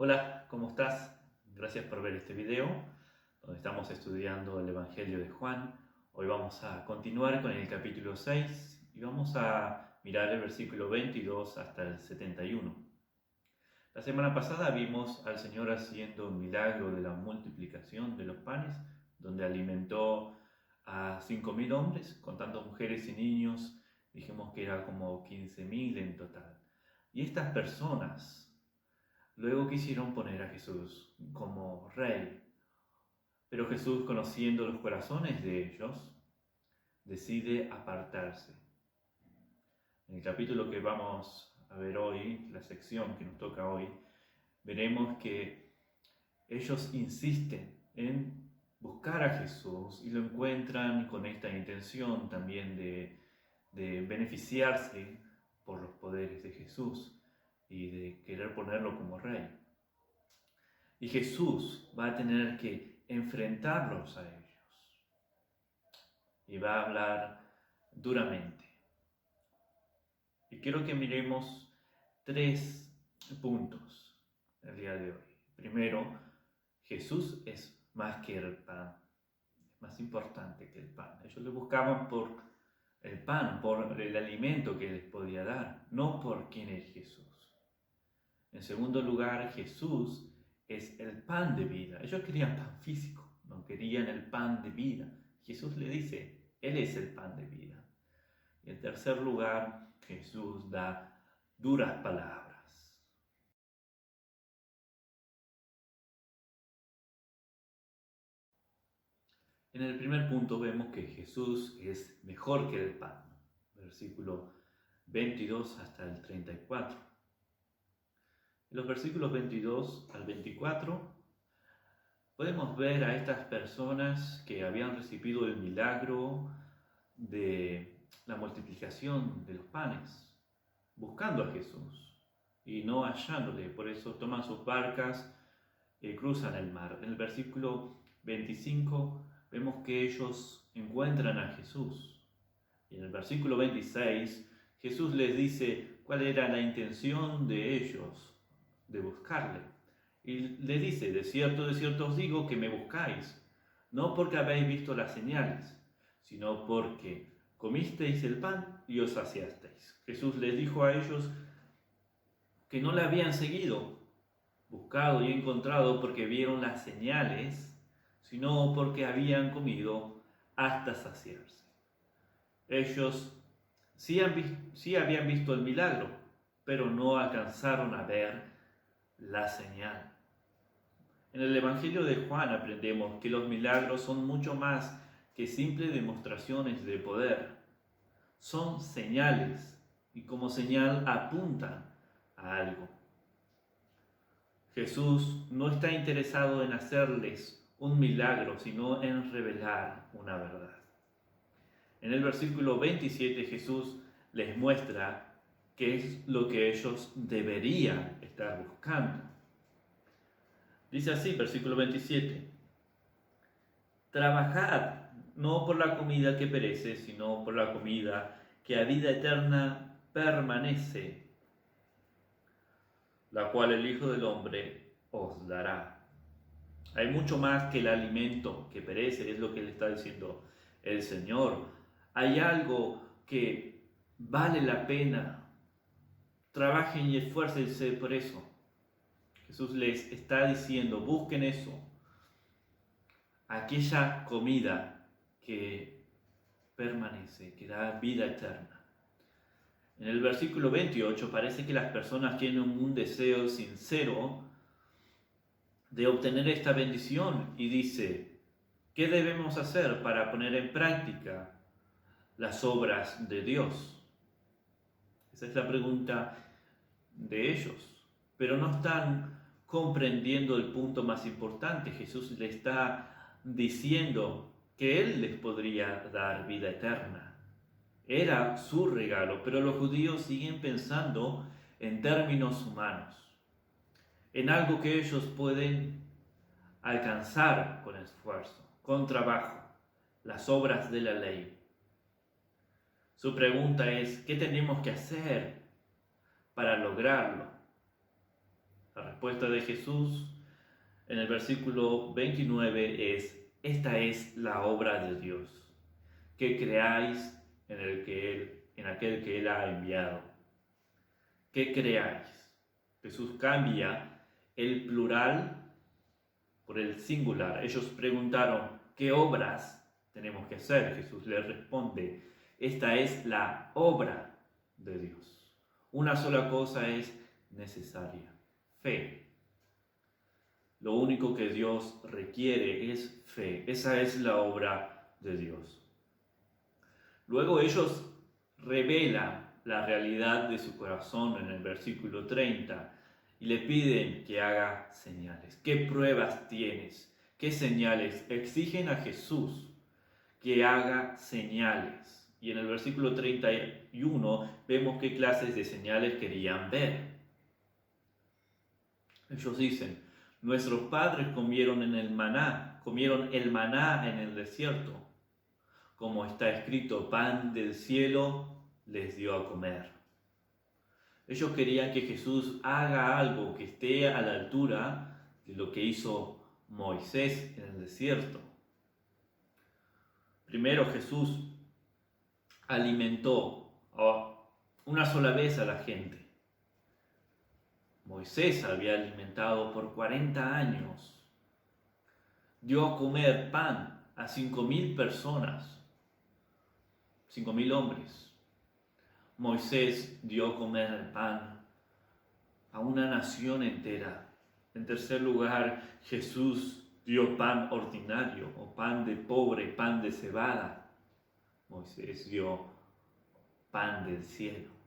Hola, ¿cómo estás? Gracias por ver este video donde estamos estudiando el Evangelio de Juan. Hoy vamos a continuar con el capítulo 6 y vamos a mirar el versículo 22 hasta el 71. La semana pasada vimos al Señor haciendo un milagro de la multiplicación de los panes, donde alimentó a 5.000 hombres, contando mujeres y niños. Dijimos que era como 15.000 en total. Y estas personas luego quisieron poner a Jesús como rey, pero Jesús, conociendo los corazones de ellos, decide apartarse. En el capítulo que vamos a ver hoy, la sección que nos toca hoy, veremos que ellos insisten en buscar a Jesús y lo encuentran con esta intención también de beneficiarse por los poderes de Jesús y de querer ponerlo como rey. Y Jesús va a tener que enfrentarlos a ellos y va a hablar duramente. Y quiero que miremos 3 puntos el día de hoy. Primero, Jesús es más que el pan, es más importante que el pan. Ellos le buscaban por el pan, por el alimento que les podía dar, no por quién es Jesús. En segundo lugar, Jesús es el pan de vida. Ellos querían pan físico, no querían el pan de vida. Jesús le dice, Él es el pan de vida. Y en tercer lugar, Jesús da duras palabras. En el primer punto vemos que Jesús es mejor que el pan. Versículo 22 hasta el 34. En los versículos 22 al 24 podemos ver a estas personas que habían recibido el milagro de la multiplicación de los panes, buscando a Jesús y no hallándole. Por eso toman sus barcas y cruzan el mar. En el versículo 25 vemos que ellos encuentran a Jesús. Y en el versículo 26 Jesús les dice cuál era la intención de ellos de buscarle. Y le dice, de cierto os digo que me buscáis, no porque habéis visto las señales, sino porque comisteis el pan y os saciasteis. Jesús les dijo a ellos que no le habían seguido, buscado y encontrado porque vieron las señales, sino porque habían comido hasta saciarse. Ellos sí habían visto el milagro, pero no alcanzaron a ver la señal. En el Evangelio de Juan aprendemos que los milagros son mucho más que simples demostraciones de poder. Son señales y como señal apuntan a algo. Jesús no está interesado en hacerles un milagro, sino en revelar una verdad. En el versículo 27 Jesús les muestra qué es lo que ellos deberían estar buscando. Dice así, versículo 27, trabajad no por la comida que perece, sino por la comida que a vida eterna permanece, la cual el Hijo del Hombre os dará. Hay mucho más que el alimento que perece, es lo que le está diciendo el Señor. Hay algo que vale la pena. Trabajen y esfuércense por eso. Jesús les está diciendo, busquen eso, aquella comida que permanece, que da vida eterna. En el versículo 28 parece que las personas tienen un deseo sincero de obtener esta bendición y dice, ¿qué debemos hacer para poner en práctica las obras de Dios? Esa es la pregunta de ellos, pero no están comprendiendo el punto más importante. Jesús le está diciendo que Él les podría dar vida eterna. Era su regalo, pero los judíos siguen pensando en términos humanos, en algo que ellos pueden alcanzar con esfuerzo, con trabajo, las obras de la ley. Su pregunta es, ¿qué tenemos que hacer para lograrlo? La respuesta de Jesús en el versículo 29 es: esta es la obra de Dios, que creáis en aquel que Él ha enviado. Que creáis. Jesús cambia el plural por el singular. Ellos preguntaron: ¿qué obras tenemos que hacer? Jesús les responde: esta es la obra de Dios. Una sola cosa es necesaria: fe. Lo único que Dios requiere es fe. Esa es la obra de Dios. Luego ellos revelan la realidad de su corazón en el versículo 30 y le piden que haga señales. ¿Qué pruebas tienes? ¿Qué señales? Exigen a Jesús que haga señales. Y en el versículo 31 vemos qué clases de señales querían ver. Ellos dicen: nuestros padres comieron el maná en el desierto. Como está escrito, pan del cielo les dio a comer. Ellos querían que Jesús haga algo que esté a la altura de lo que hizo Moisés en el desierto. Primero, Jesús alimentó una sola vez a la gente. Moisés había alimentado por 40 años. Dio a comer pan a 5.000 personas, 5.000 hombres. Moisés dio a comer el pan a una nación entera. En tercer lugar, Jesús dio pan ordinario o pan de pobre, pan de cebada. Moisés dio pan del cielo.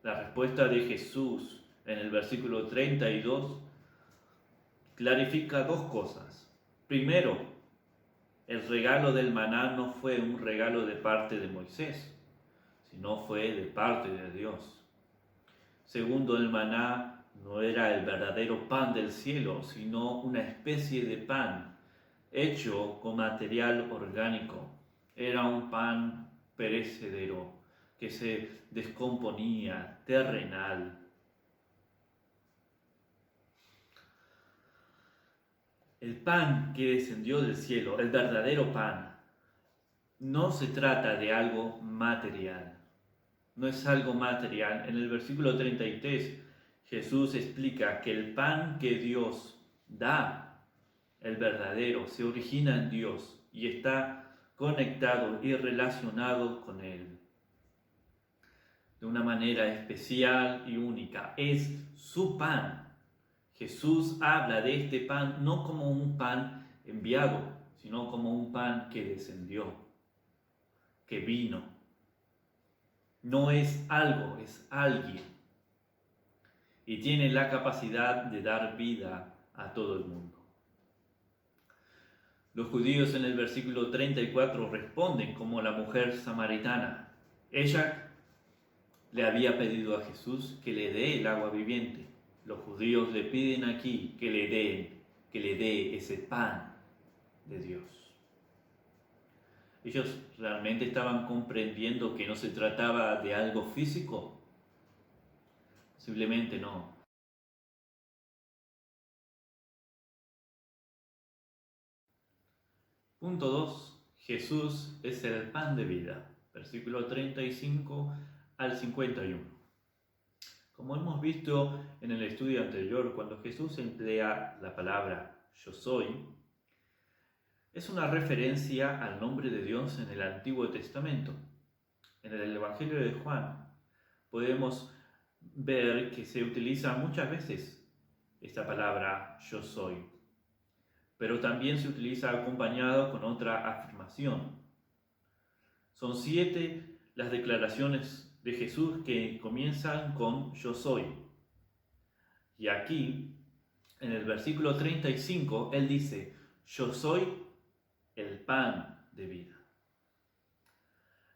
La respuesta de Jesús en el versículo 32 clarifica dos cosas. Primero, el regalo del maná no fue un regalo de parte de Moisés, sino fue de parte de Dios. Segundo, el maná no era el verdadero pan del cielo, sino una especie de pan hecho con material orgánico. Era un pan perecedero que se descomponía, terrenal. El pan que descendió del cielo, el verdadero pan, no se trata de algo material. No es algo material. En el versículo 33, Jesús explica que el pan que Dios da, el verdadero, se origina en Dios y está conectado y relacionado con Él de una manera especial y única. Es su pan. Jesús habla de este pan no como un pan enviado, sino como un pan que descendió, que vino. No es algo, es alguien. Y tiene la capacidad de dar vida a todo el mundo. Los judíos en el versículo 34 responden como la mujer samaritana. Ella le había pedido a Jesús que le dé el agua viviente. Los judíos le piden aquí que le dé ese pan de Dios. Ellos realmente estaban comprendiendo que no se trataba de algo físico. Posiblemente no. Punto 2. Jesús es el pan de vida. Versículo 35 al 51. Como hemos visto en el estudio anterior, cuando Jesús emplea la palabra yo soy, es una referencia al nombre de Dios en el Antiguo Testamento. En el Evangelio de Juan podemos ver que se utiliza muchas veces esta palabra yo soy, pero también se utiliza acompañado con otra afirmación. Son 7 las declaraciones de Jesús que comienzan con yo soy. Y aquí, en el versículo 35, Él dice: yo soy el pan de vida.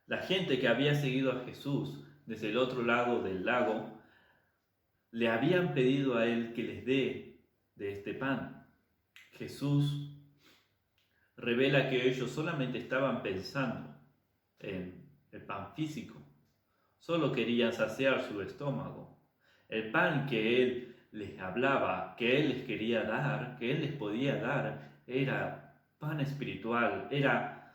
La gente que había seguido a Jesús desde el otro lado del lago, le habían pedido a Él que les dé de este pan. Jesús revela que ellos solamente estaban pensando en el pan físico. Solo querían saciar su estómago. El pan que Él les hablaba, que Él les quería dar, que Él les podía dar, era pan espiritual, era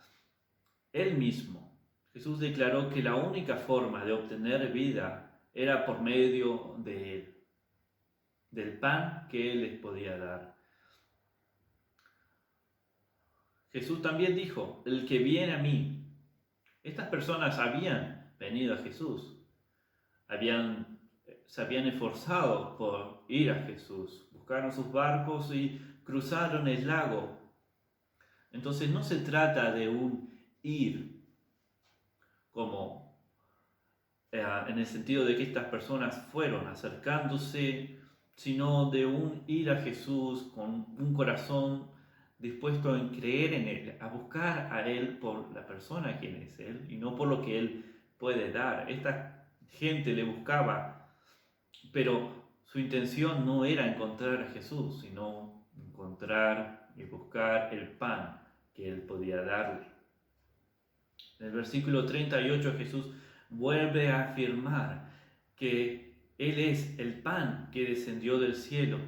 Él mismo. Jesús declaró que la única forma de obtener vida era por medio de Él, del pan que Él les podía dar. Jesús también dijo, el que viene a mí. Estas personas habían venido a Jesús, se habían esforzado por ir a Jesús, buscaron sus barcos y cruzaron el lago. Entonces no se trata de un ir como en el sentido de que estas personas fueron acercándose, sino de un ir a Jesús con un corazón dispuesto a creer en Él, a buscar a Él por la persona quien es Él y no por lo que Él puede dar. Esta gente le buscaba, pero su intención no era encontrar a Jesús, sino encontrar y buscar el pan que Él podía darle. En el versículo 38 Jesús vuelve a afirmar que Él es el pan que descendió del cielo.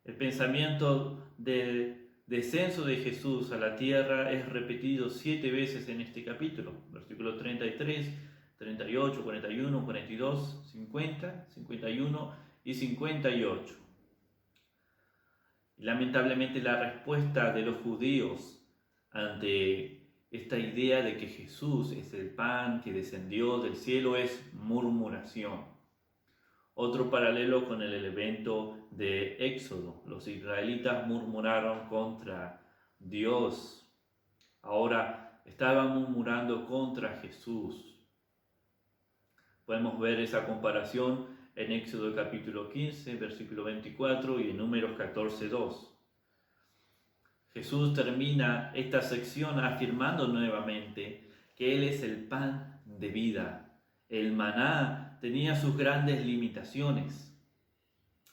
El pensamiento del descenso de Jesús a la tierra es repetido 7 veces en este capítulo. Versículos 33, 38, 41, 42, 50, 51 y 58. Y lamentablemente la respuesta de los judíos ante esta idea de que Jesús es el pan que descendió del cielo es murmuración. Otro paralelo con el evento de Éxodo. Los israelitas murmuraron contra Dios. Ahora estaban murmurando contra Jesús. Podemos ver esa comparación en Éxodo capítulo 15, versículo 24 y en Números 14, 2. Jesús termina esta sección afirmando nuevamente que Él es el pan de vida. El maná tenía sus grandes limitaciones.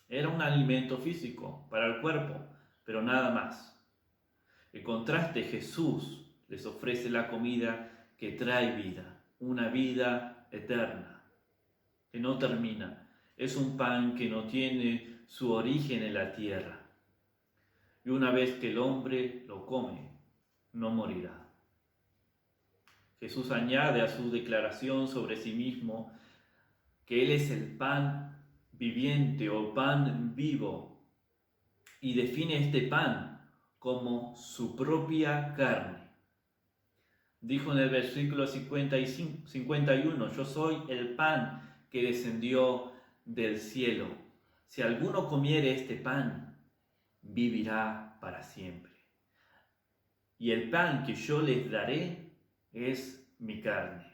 Era un alimento físico para el cuerpo, pero nada más. En contraste, Jesús les ofrece la comida que trae vida, una vida eterna, que no termina. Es un pan que no tiene su origen en la tierra. Y una vez que el hombre lo come, no morirá. Jesús añade a su declaración sobre sí mismo que Él es el pan viviente o pan vivo y define este pan como su propia carne. Dijo en el versículo 51, yo soy el pan que descendió del cielo. Si alguno comiere este pan, vivirá para siempre. Y el pan que yo les daré es mi carne,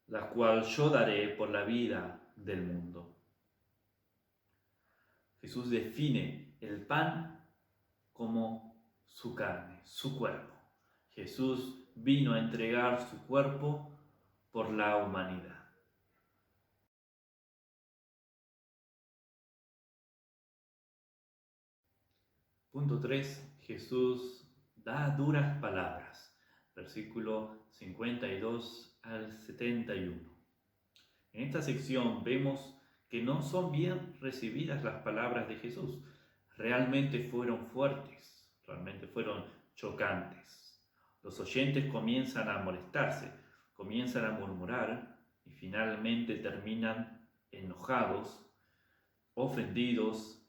la cual yo daré por la vida del mundo. Jesús define el pan como su carne, su cuerpo. Jesús vino a entregar su cuerpo por la humanidad. Punto 3. Jesús da duras palabras. Versículo 52 al 71. En esta sección vemos que no son bien recibidas las palabras de Jesús. Realmente fueron fuertes, realmente fueron chocantes. Los oyentes comienzan a molestarse, comienzan a murmurar y finalmente terminan enojados, ofendidos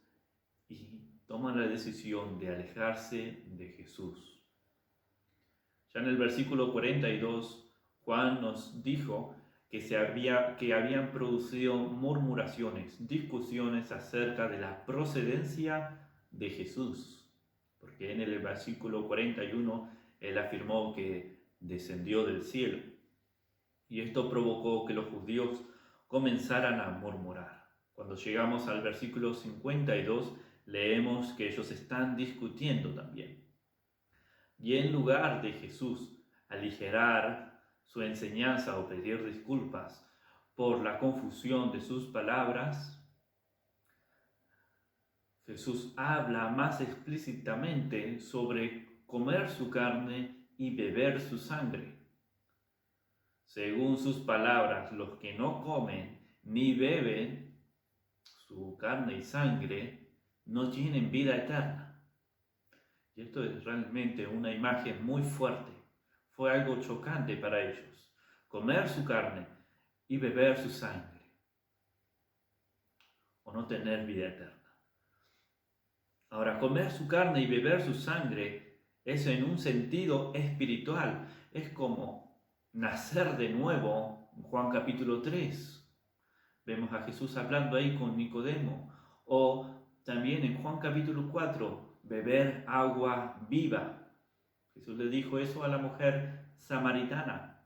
y toman la decisión de alejarse de Jesús. Ya en el versículo 42, Juan nos dijo que habían producido murmuraciones, discusiones acerca de la procedencia de Jesús, porque en el versículo 41 él afirmó que descendió del cielo, y esto provocó que los judíos comenzaran a murmurar. Cuando llegamos al versículo 52, leemos que ellos están discutiendo también. Y en lugar de Jesús aligerar su enseñanza o pedir disculpas por la confusión de sus palabras, Jesús habla más explícitamente sobre comer su carne y beber su sangre. Según sus palabras, los que no comen ni beben su carne y sangre, no tienen vida eterna. Y esto es realmente una imagen muy fuerte. Fue algo chocante para ellos, comer su carne y beber su sangre, o no tener vida eterna. Ahora, comer su carne y beber su sangre es en un sentido espiritual, es como nacer de nuevo. En Juan capítulo 3 vemos a Jesús hablando ahí con Nicodemo, o también en Juan capítulo 4, beber agua viva. Jesús le dijo eso a la mujer samaritana.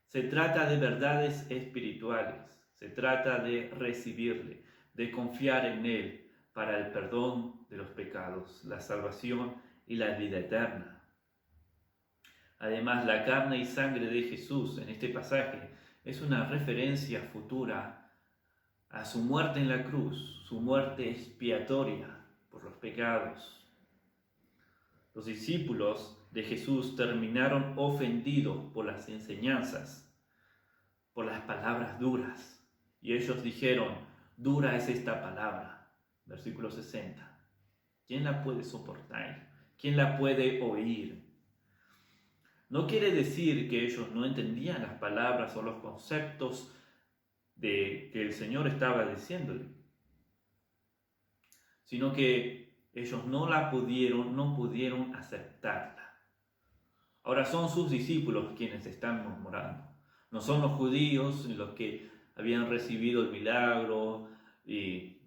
Se trata de verdades espirituales, se trata de recibirle, de confiar en Él para el perdón de los pecados, la salvación y la vida eterna. Además, la carne y sangre de Jesús en este pasaje es una referencia futura a su muerte en la cruz, su muerte expiatoria por los pecados. Los discípulos de Jesús terminaron ofendidos por las enseñanzas, por las palabras duras. Y ellos dijeron, dura es esta palabra. Versículo 60. ¿Quién la puede soportar? ¿Quién la puede oír? No quiere decir que ellos no entendían las palabras o los conceptos que el Señor estaba diciéndole, sino que ellos no pudieron aceptarla. Ahora son sus discípulos quienes están murmurando. No son los judíos los que habían recibido el milagro y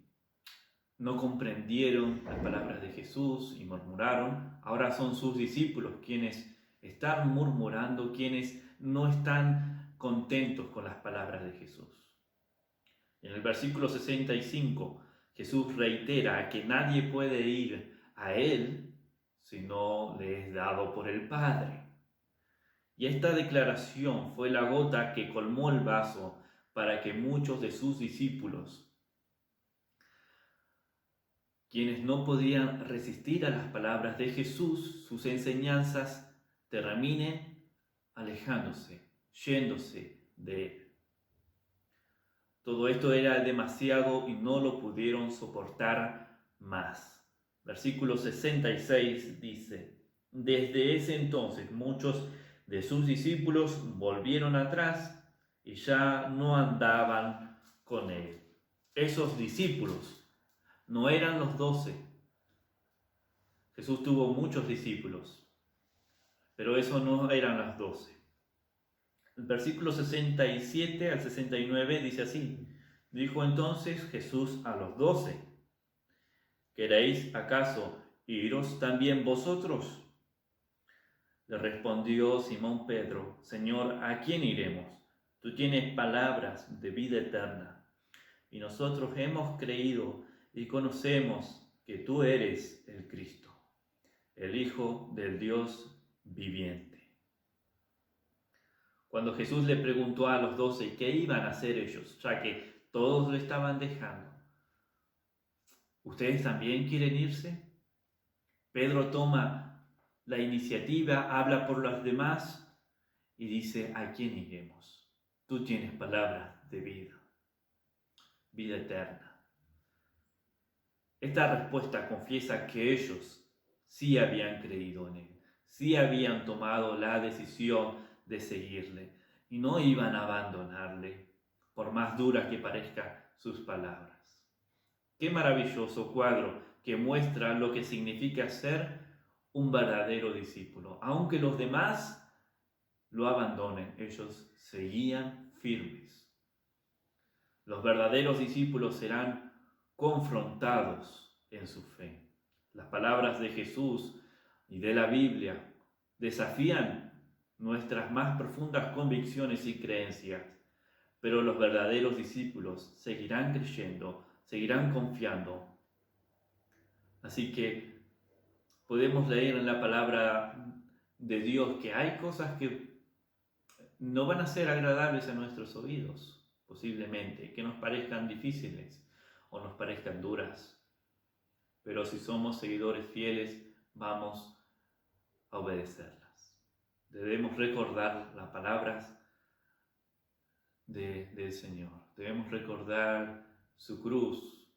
no comprendieron las palabras de Jesús y murmuraron. Ahora son sus discípulos quienes están murmurando, quienes no están contentos con las palabras de Jesús. En el versículo 65, Jesús reitera que nadie puede ir a Él si no le es dado por el Padre. Y esta declaración fue la gota que colmó el vaso para que muchos de sus discípulos, quienes no podían resistir a las palabras de Jesús, sus enseñanzas, terminen alejándose, yéndose de Él. Todo esto era demasiado y no lo pudieron soportar más. Versículo 66 dice, desde ese entonces muchos de sus discípulos volvieron atrás y ya no andaban con Él. Esos discípulos no eran los 12. Jesús tuvo muchos discípulos, pero esos no eran los 12. El versículo 67 al 69 dice así, dijo entonces Jesús a los 12, ¿queréis acaso iros también vosotros? Le respondió Simón Pedro, Señor, ¿a quién iremos? Tú tienes palabras de vida eterna, y nosotros hemos creído y conocemos que tú eres el Cristo, el Hijo del Dios viviente. Cuando Jesús le preguntó a los 12 qué iban a hacer ellos, ya que todos lo estaban dejando, ¿ustedes también quieren irse? Pedro toma la iniciativa, habla por los demás y dice, ¿a quién iremos? Tú tienes palabras de vida, vida eterna. Esta respuesta confiesa que ellos sí habían creído en Él, sí habían tomado la decisión de seguirle y no iban a abandonarle, por más duras que parezcan sus palabras. Qué maravilloso cuadro que muestra lo que significa ser un verdadero discípulo. Aunque los demás lo abandonen, ellos seguían firmes. Los verdaderos discípulos serán confrontados en su fe. Las palabras de Jesús y de la Biblia desafían nuestras más profundas convicciones y creencias, pero los verdaderos discípulos seguirán creyendo, seguirán confiando. Así que podemos leer en la palabra de Dios que hay cosas que no van a ser agradables a nuestros oídos, posiblemente, que nos parezcan difíciles o nos parezcan duras. Pero si somos seguidores fieles, vamos a obedecerlas. Debemos recordar las palabras del Señor. Debemos recordar su cruz,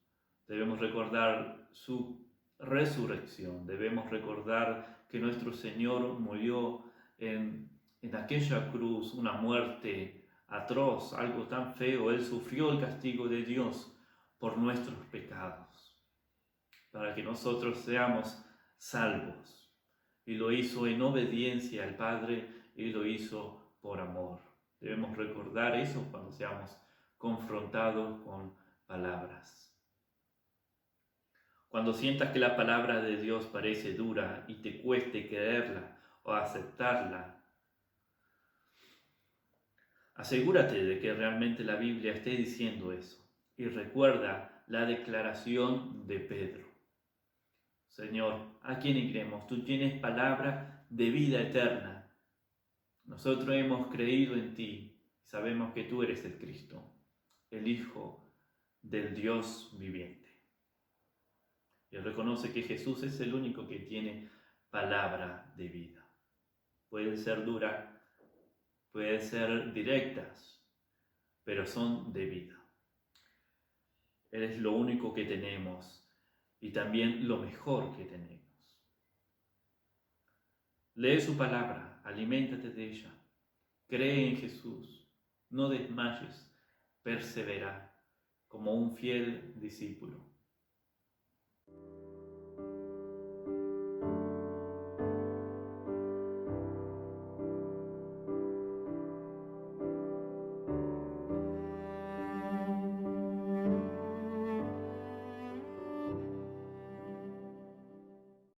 debemos recordar su resurrección, debemos recordar que nuestro Señor murió en aquella cruz, una muerte atroz, algo tan feo. Él sufrió el castigo de Dios por nuestros pecados, para que nosotros seamos salvos. Y lo hizo en obediencia al Padre y lo hizo por amor. Debemos recordar eso cuando seamos confrontados con palabras. Cuando sientas que la palabra de Dios parece dura y te cueste creerla o aceptarla, asegúrate de que realmente la Biblia esté diciendo eso. Y recuerda la declaración de Pedro. Señor, ¿a quién iremos? Tú tienes palabra de vida eterna. Nosotros hemos creído en ti y sabemos que tú eres el Cristo, el Hijo del Dios viviente. Y él reconoce que Jesús es el único que tiene palabra de vida. Pueden ser duras, pueden ser directas, pero son de vida. Él es lo único que tenemos y también lo mejor que tenemos. Lee su palabra, aliméntate de ella, cree en Jesús, no desmayes, persevera como un fiel discípulo.